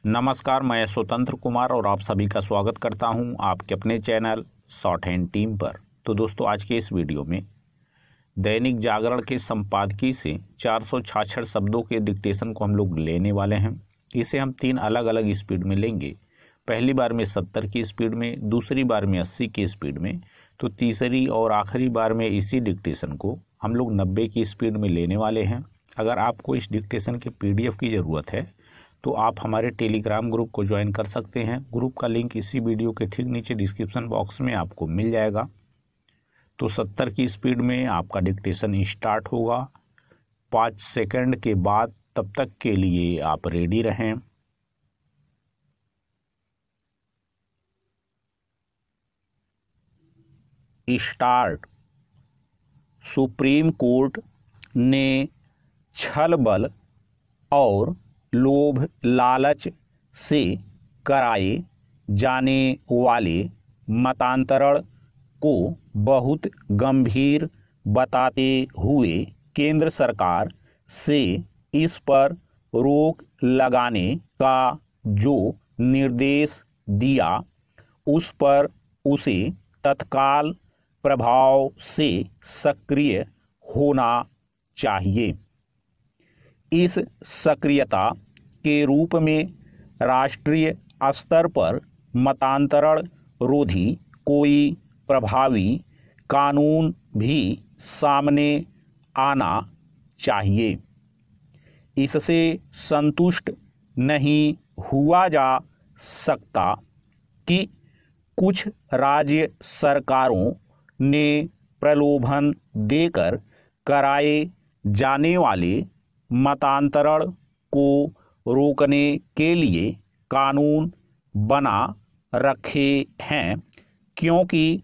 नमस्कार, मैं स्वतंत्र कुमार और आप सभी का स्वागत करता हूं आपके अपने चैनल शॉर्ट हैंड टीम पर। तो दोस्तों, आज के इस वीडियो में दैनिक जागरण के संपादकीय से 466 शब्दों के डिक्टेशन को हम लोग लेने वाले हैं। इसे हम 3 अलग अलग स्पीड में लेंगे। पहली बार में 70 की स्पीड में, दूसरी बार में 80 की स्पीड में, तो तीसरी और आखिरी बार में इसी डिक्टेशन को हम लोग 90 की स्पीड में लेने वाले हैं। अगर आपको इस डिक्टेशन के PDF की ज़रूरत है तो आप हमारे टेलीग्राम ग्रुप को ज्वाइन कर सकते हैं। ग्रुप का लिंक इसी वीडियो के ठीक नीचे डिस्क्रिप्शन बॉक्स में आपको मिल जाएगा। तो 70 की स्पीड में आपका डिक्टेशन स्टार्ट होगा। 5 सेकंड के बाद, तब तक के लिए आप रेडी रहें। स्टार्ट। सुप्रीम कोर्ट ने छल बल और लोभ लालच से कराए जाने वाले मतांतरण को बहुत गंभीर बताते हुए केंद्र सरकार से इस पर रोक लगाने का जो निर्देश दिया, उस पर उसे तत्काल प्रभाव से सक्रिय होना चाहिए। इस सक्रियता के रूप में राष्ट्रीय स्तर पर मतांतरण रोधी कोई प्रभावी कानून भी सामने आना चाहिए। इससे संतुष्ट नहीं हुआ जा सकता कि कुछ राज्य सरकारों ने प्रलोभन देकर कराए जाने वाले मतांतरण को रोकने के लिए कानून बना रखे हैं, क्योंकि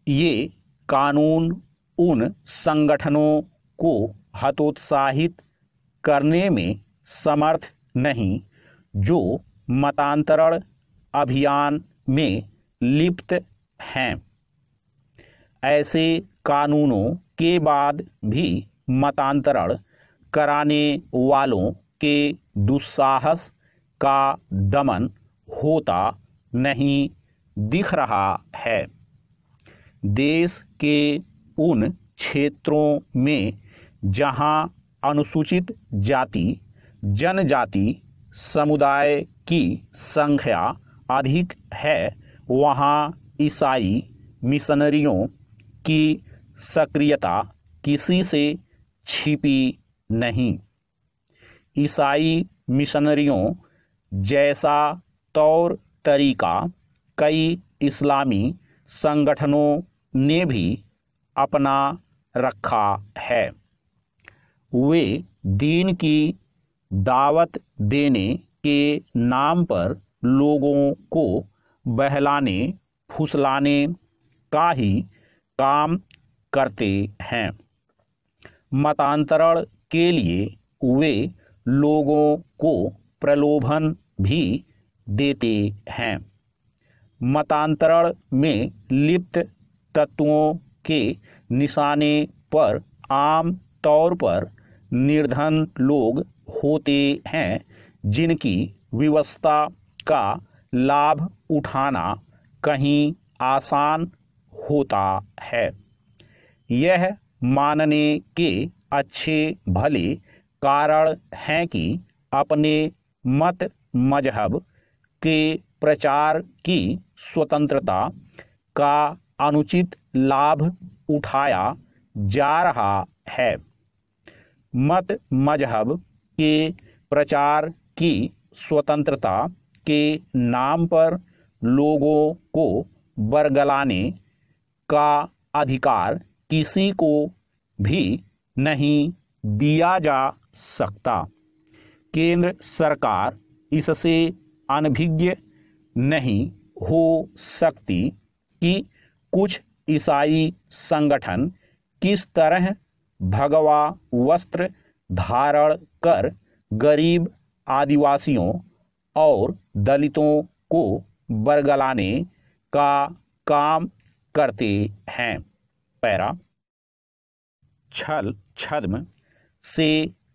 ये कानून उन संगठनों को हतोत्साहित करने में समर्थ नहीं जो मतांतरण अभियान में लिप्त हैं। ऐसे कानूनों के बाद भी मतांतरण कराने वालों के दुस्साहस का दमन होता नहीं दिख रहा है। देश के उन क्षेत्रों में जहां अनुसूचित जाति जनजाति समुदाय की संख्या अधिक है, वहां ईसाई मिशनरियों की सक्रियता किसी से छिपी नहीं। ईसाई मिशनरियों जैसा तौर तरीका कई इस्लामी संगठनों ने भी अपना रखा है। वे दीन की दावत देने के नाम पर लोगों को बहलाने फुसलाने का ही काम करते हैं। मतांतरण के लिए वे लोगों को प्रलोभन भी देते हैं। मतांतरण में लिप्त तत्वों के निशाने पर आम तौर पर निर्धन लोग होते हैं, जिनकी व्यवस्था का लाभ उठाना कहीं आसान होता है। यह मानने के अच्छे भले कारण हैं कि अपने मत मजहब के प्रचार की स्वतंत्रता का अनुचित लाभ उठाया जा रहा है। मत मजहब के प्रचार की स्वतंत्रता के नाम पर लोगों को बरगलाने का अधिकार किसी को भी नहीं दिया जा सकता। केंद्र सरकार इससे अनभिज्ञ नहीं हो सकती कि कुछ ईसाई संगठन किस तरह भगवा वस्त्र धारण कर गरीब आदिवासियों और दलितों को बरगलाने का काम करते हैं। पैरा। छल छद्म से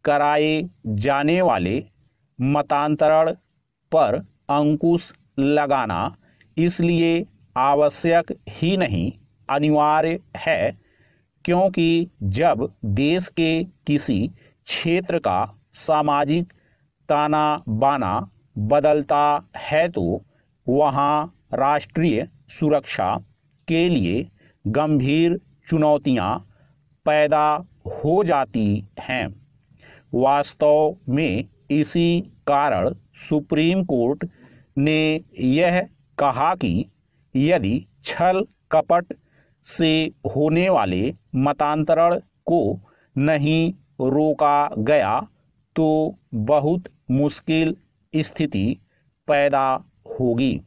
कराए जाने वाले मतांतरण पर अंकुश लगाना इसलिए आवश्यक ही नहीं अनिवार्य है, क्योंकि जब देश के किसी क्षेत्र का सामाजिक ताना बाना बदलता है तो वहाँ राष्ट्रीय सुरक्षा के लिए गंभीर चुनौतियाँ पैदा हो जाती हैं। वास्तव में इसी कारण सुप्रीम कोर्ट ने यह कहा कि यदि छल कपट से होने वाले मतांतरण को नहीं रोका गया तो बहुत मुश्किल स्थिति पैदा होगी।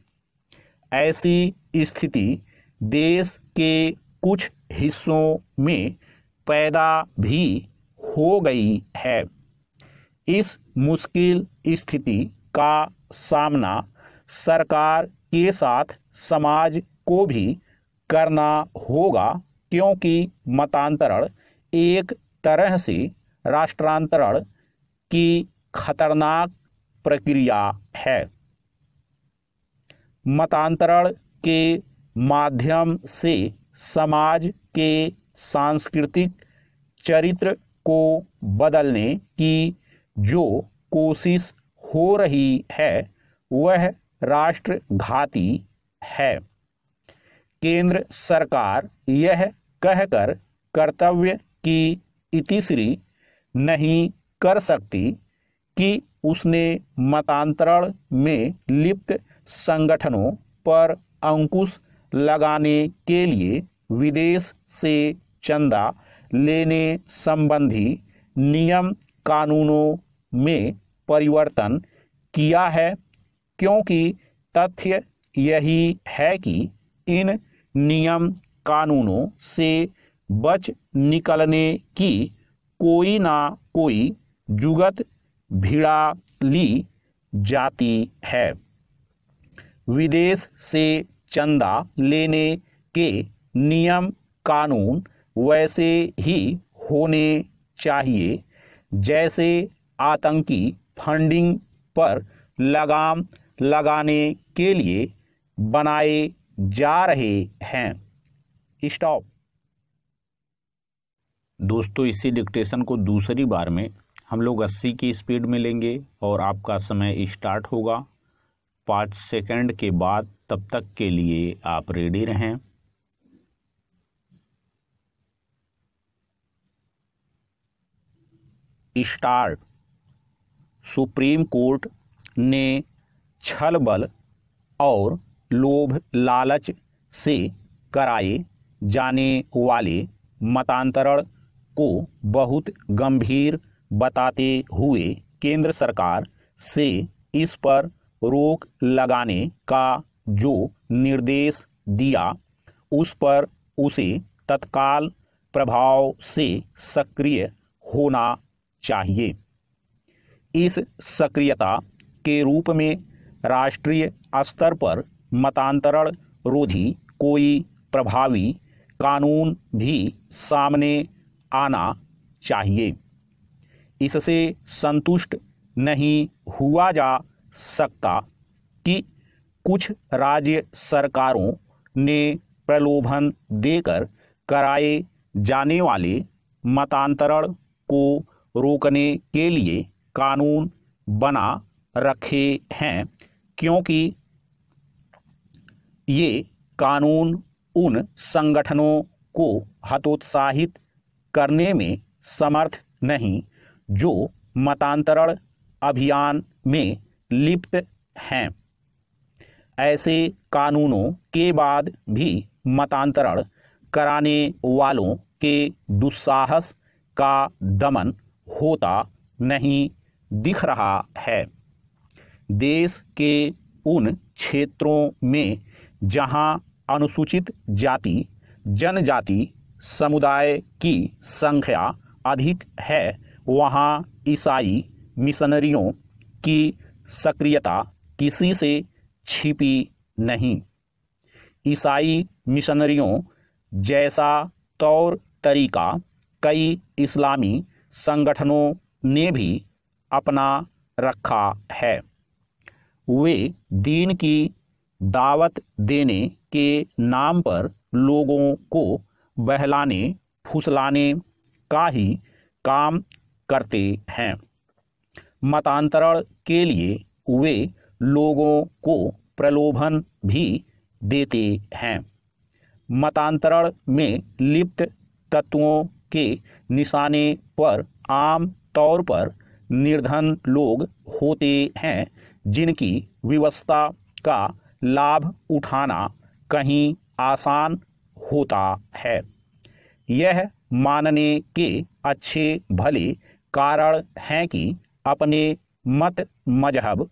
ऐसी स्थिति देश के कुछ हिस्सों में पैदा भी हो गई है। इस मुश्किल स्थिति का सामना सरकार के साथ समाज को भी करना होगा, क्योंकि मतांतरण एक तरह से राष्ट्रांतरण की खतरनाक प्रक्रिया है। मतांतरण के माध्यम से समाज के सांस्कृतिक चरित्र को बदलने की जो कोशिश हो रही है वह राष्ट्रघाती है। केंद्र सरकार यह कहकर कर्तव्य की इतिश्री नहीं कर सकती कि उसने मतांतरण में लिप्त संगठनों पर अंकुश लगाने के लिए विदेश से चंदा लेने संबंधी नियम कानूनों में परिवर्तन किया है, क्योंकि तथ्य यही है कि इन नियम कानूनों से बच निकलने की कोई ना कोई जुगत भिड़ा ली जाती है। विदेश से चंदा लेने के नियम कानून वैसे ही होने चाहिए जैसे आतंकी फंडिंग पर लगाम लगाने के लिए बनाए जा रहे हैं। स्टॉप। दोस्तों, इसी डिक्टेशन को दूसरी बार में हम लोग 80 की स्पीड में लेंगे और आपका समय स्टार्ट होगा 5 सेकंड के बाद। तब तक के लिए आप रेडी रहें। स्टार्ट। सुप्रीम कोर्ट ने छल बल और लोभ लालच से कराए जाने वाले मतांतरण को बहुत गंभीर बताते हुए केंद्र सरकार से इस पर रोक लगाने का जो निर्देश दिया उस पर उसे तत्काल प्रभाव से सक्रिय होना चाहिए। इस सक्रियता के रूप में राष्ट्रीय स्तर पर मतांतरण रोधी कोई प्रभावी कानून भी सामने आना चाहिए। इससे संतुष्ट नहीं हुआ जा सकता कि कुछ राज्य सरकारों ने प्रलोभन देकर कराए जाने वाले मतांतरण को रोकने के लिए कानून बना रखे हैं, क्योंकि ये कानून उन संगठनों को हतोत्साहित करने में समर्थ नहीं जो मतांतरण अभियान में लिप्त हैं। ऐसे कानूनों के बाद भी मतांतरण कराने वालों के दुस्साहस का दमन होता नहीं दिख रहा है। देश के उन क्षेत्रों में जहां अनुसूचित जाति जनजाति समुदाय की संख्या अधिक है वहां ईसाई मिशनरियों की सक्रियता किसी से छिपी नहीं। ईसाई मिशनरियों जैसा तौर तरीका कई इस्लामी संगठनों ने भी अपना रखा है। वे दीन की दावत देने के नाम पर लोगों को बहलाने फुसलाने का ही काम करते हैं। मतांतरण के लिए वे लोगों को प्रलोभन भी देते हैं। मतांतरण में लिप्त तत्वों के निशाने पर आम तौर पर निर्धन लोग होते हैं, जिनकी व्यवस्था का लाभ उठाना कहीं आसान होता है। यह मानने के अच्छे भले कारण हैं कि अपने मत मजहब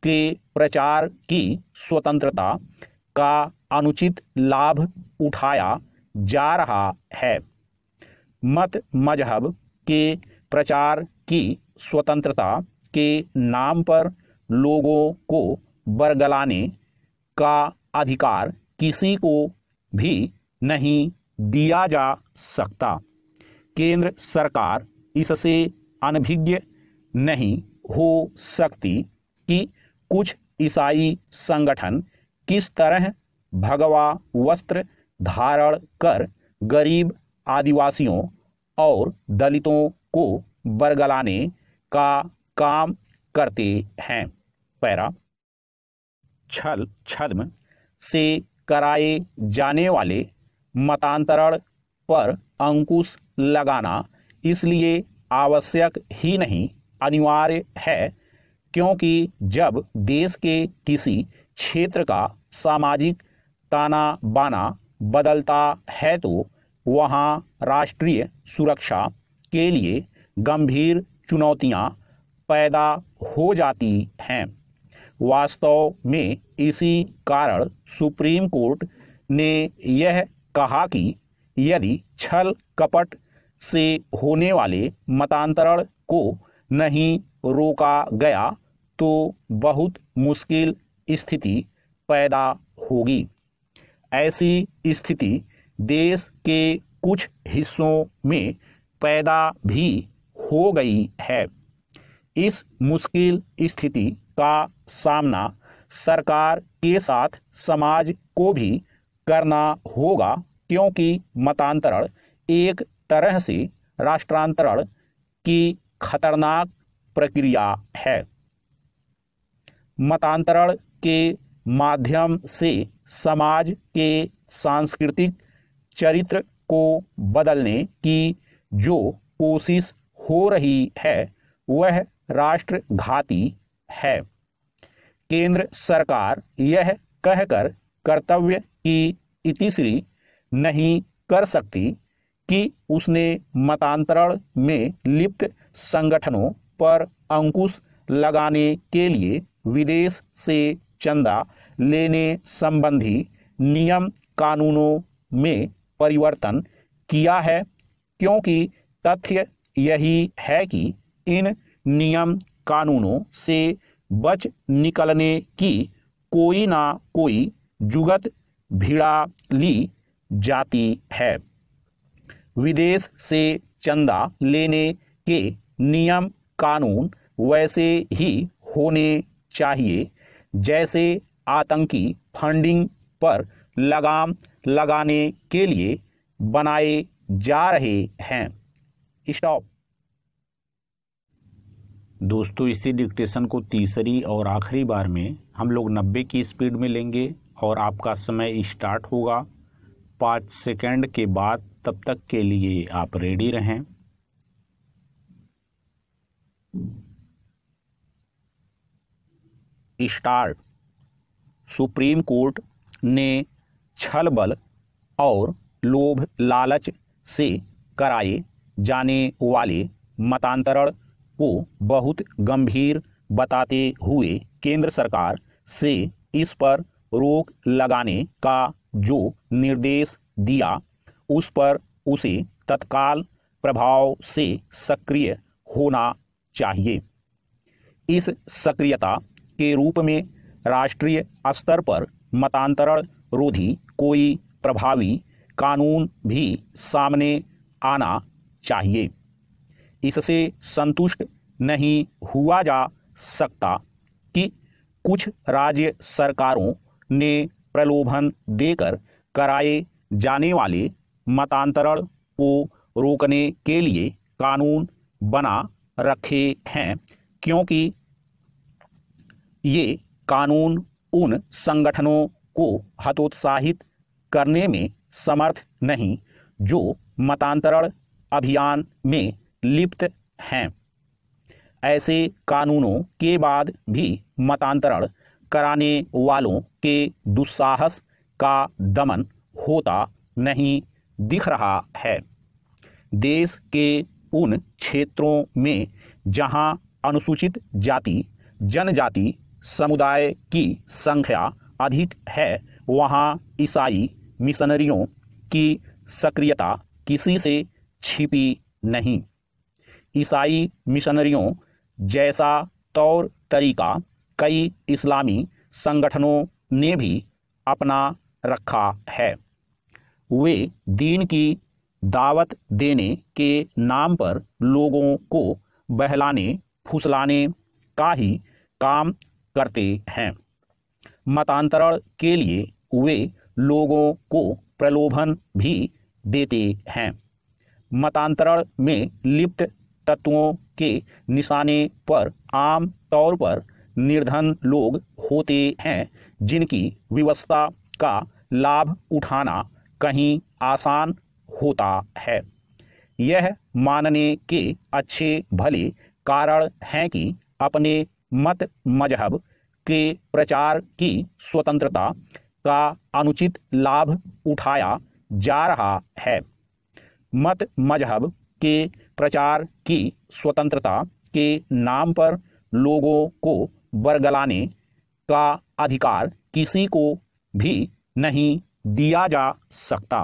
के प्रचार की स्वतंत्रता का अनुचित लाभ उठाया जा रहा है। मत मजहब के प्रचार की स्वतंत्रता के नाम पर लोगों को बरगलाने का अधिकार किसी को भी नहीं दिया जा सकता। केंद्र सरकार इससे अनभिज्ञ नहीं हो सकती कि कुछ ईसाई संगठन किस तरह भगवा वस्त्र धारण कर गरीब आदिवासियों और दलितों को बरगलाने का काम करते हैं। पैरा छल छद्म से कराए जाने वाले मतांतरण पर अंकुश लगाना इसलिए आवश्यक ही नहीं अनिवार्य है, क्योंकि जब देश के किसी क्षेत्र का सामाजिक ताना बाना बदलता है तो वहाँ राष्ट्रीय सुरक्षा के लिए गंभीर चुनौतियाँ पैदा हो जाती हैं। वास्तव में इसी कारण सुप्रीम कोर्ट ने यह कहा कि यदि छल कपट से होने वाले मतांतरण को नहीं रोका गया तो बहुत मुश्किल स्थिति पैदा होगी। ऐसी स्थिति देश के कुछ हिस्सों में पैदा भी हो गई है। इस मुश्किल स्थिति का सामना सरकार के साथ समाज को भी करना होगा, क्योंकि मतांतरण एक तरह से राष्ट्रांतरण की खतरनाक प्रक्रिया है। मतांतरण के माध्यम से समाज के सांस्कृतिक चरित्र को बदलने की जो कोशिश हो रही है वह राष्ट्रघाती है। केंद्र सरकार यह कहकर कर्तव्य की इतिश्री नहीं कर सकती कि उसने मतांतरण में लिप्त संगठनों पर अंकुश लगाने के लिए विदेश से चंदा लेने संबंधी नियम कानूनों में परिवर्तन किया है, क्योंकि तथ्य यही है कि इन नियम कानूनों से बच निकलने की कोई ना कोई जुगत भिड़ा ली जाती है। विदेश से चंदा लेने के नियम कानून वैसे ही होने चाहिए जैसे आतंकी फंडिंग पर लगाम लगाने के लिए बनाए जा रहे हैं। स्टॉप। दोस्तों, इसी डिक्टेशन को तीसरी और आखिरी बार में हम लोग 90 की स्पीड में लेंगे और आपका समय स्टार्ट होगा 5 सेकंड के बाद। तब तक के लिए आप रेडी रहें। स्टार्ट। सुप्रीम कोर्ट ने छल बल और लोभ लालच से कराए जाने वाले मतांतरण को बहुत गंभीर बताते हुए केंद्र सरकार से इस पर रोक लगाने का जो निर्देश दिया उस पर उसे तत्काल प्रभाव से सक्रिय होना चाहिए। इस सक्रियता के रूप में राष्ट्रीय स्तर पर मतांतरण रोधी कोई प्रभावी कानून भी सामने आना चाहिए। इससे संतुष्ट नहीं हुआ जा सकता कि कुछ राज्य सरकारों ने प्रलोभन देकर कराए जाने वाले मतांतरण को रोकने के लिए कानून बना रखे हैं, क्योंकि ये कानून उन संगठनों को हतोत्साहित करने में समर्थ नहीं जो मतांतरण अभियान में लिप्त हैं। ऐसे कानूनों के बाद भी मतांतरण कराने वालों के दुस्साहस का दमन होता नहीं दिख रहा है। देश के उन क्षेत्रों में जहां अनुसूचित जाति जनजाति समुदाय की संख्या अधिक है, वहां ईसाई मिशनरियों की सक्रियता किसी से छिपी नहीं। ईसाई मिशनरियों जैसा तौर तरीका कई इस्लामी संगठनों ने भी अपना रखा है। वे दीन की दावत देने के नाम पर लोगों को बहलाने फुसलाने का ही काम करते हैं। मतांतरण के लिए वे लोगों को प्रलोभन भी देते हैं। मतांतरण में लिप्त तत्वों के निशाने पर आम तौर पर निर्धन लोग होते हैं, जिनकी व्यवस्था का लाभ उठाना कहीं आसान होता है। यह मानने के अच्छे भले कारण हैं कि अपने मत मजहब के प्रचार की स्वतंत्रता का अनुचित लाभ उठाया जा रहा है। मत मजहब के प्रचार की स्वतंत्रता के नाम पर लोगों को बरगलाने का अधिकार किसी को भी नहीं दिया जा सकता।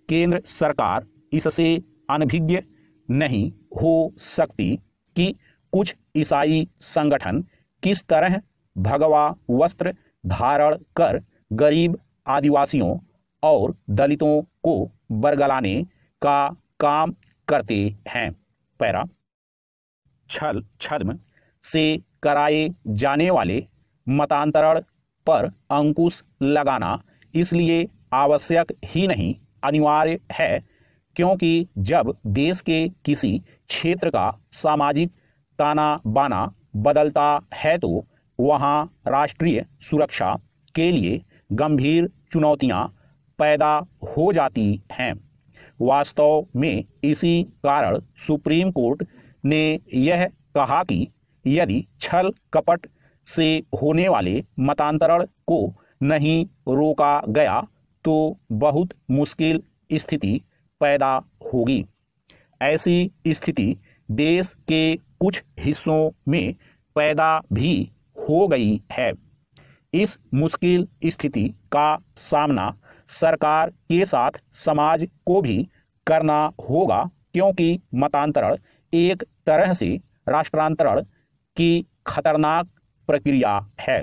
केंद्र सरकार इससे अनभिज्ञ नहीं हो सकती कि कुछ ईसाई संगठन किस तरह भगवा वस्त्र धारण कर गरीब आदिवासियों और दलितों को बरगलाने का काम करते हैं। पैरा छल छद्म से कराए जाने वाले मतांतरण पर अंकुश लगाना इसलिए आवश्यक ही नहीं अनिवार्य है, क्योंकि जब देश के किसी क्षेत्र का सामाजिक ताना बाना बदलता है तो वहाँ राष्ट्रीय सुरक्षा के लिए गंभीर चुनौतियाँ पैदा हो जाती हैं। वास्तव में इसी कारण सुप्रीम कोर्ट ने यह कहा कि यदि छल कपट से होने वाले मतांतरण को नहीं रोका गया तो बहुत मुश्किल स्थिति पैदा होगी। ऐसी स्थिति देश के कुछ हिस्सों में पैदा भी हो गई है। इस मुश्किल स्थिति का सामना सरकार के साथ समाज को भी करना होगा, क्योंकि मतांतरण एक तरह से राष्ट्रांतरण की खतरनाक प्रक्रिया है।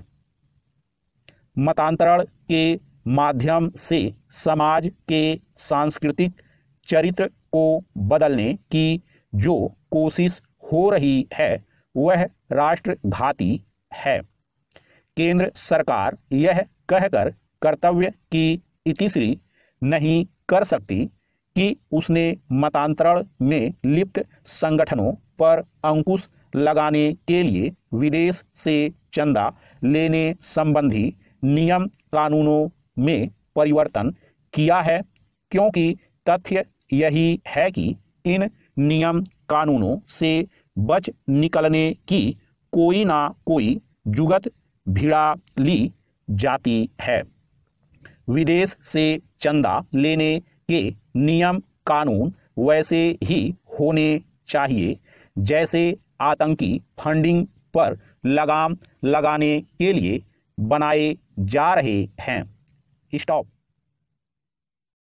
मतांतरण के माध्यम से समाज के सांस्कृतिक चरित्र को बदलने की जो कोशिश हो रही है वह राष्ट्रघाती है। केंद्र सरकार यह कहकर कर्तव्य की इतिश्री नहीं कर सकती कि उसने मतांतरण में लिप्त संगठनों पर अंकुश लगाने के लिए विदेश से चंदा लेने संबंधी नियम कानूनों में परिवर्तन किया है, क्योंकि तथ्य यही है कि इन नियम कानूनों से बच निकलने की कोई ना कोई जुगत भिड़ा ली जाती है। विदेश से चंदा लेने के नियम कानून वैसे ही होने चाहिए जैसे आतंकी फंडिंग पर लगाम लगाने के लिए बनाए जा रहे हैं। स्टॉप।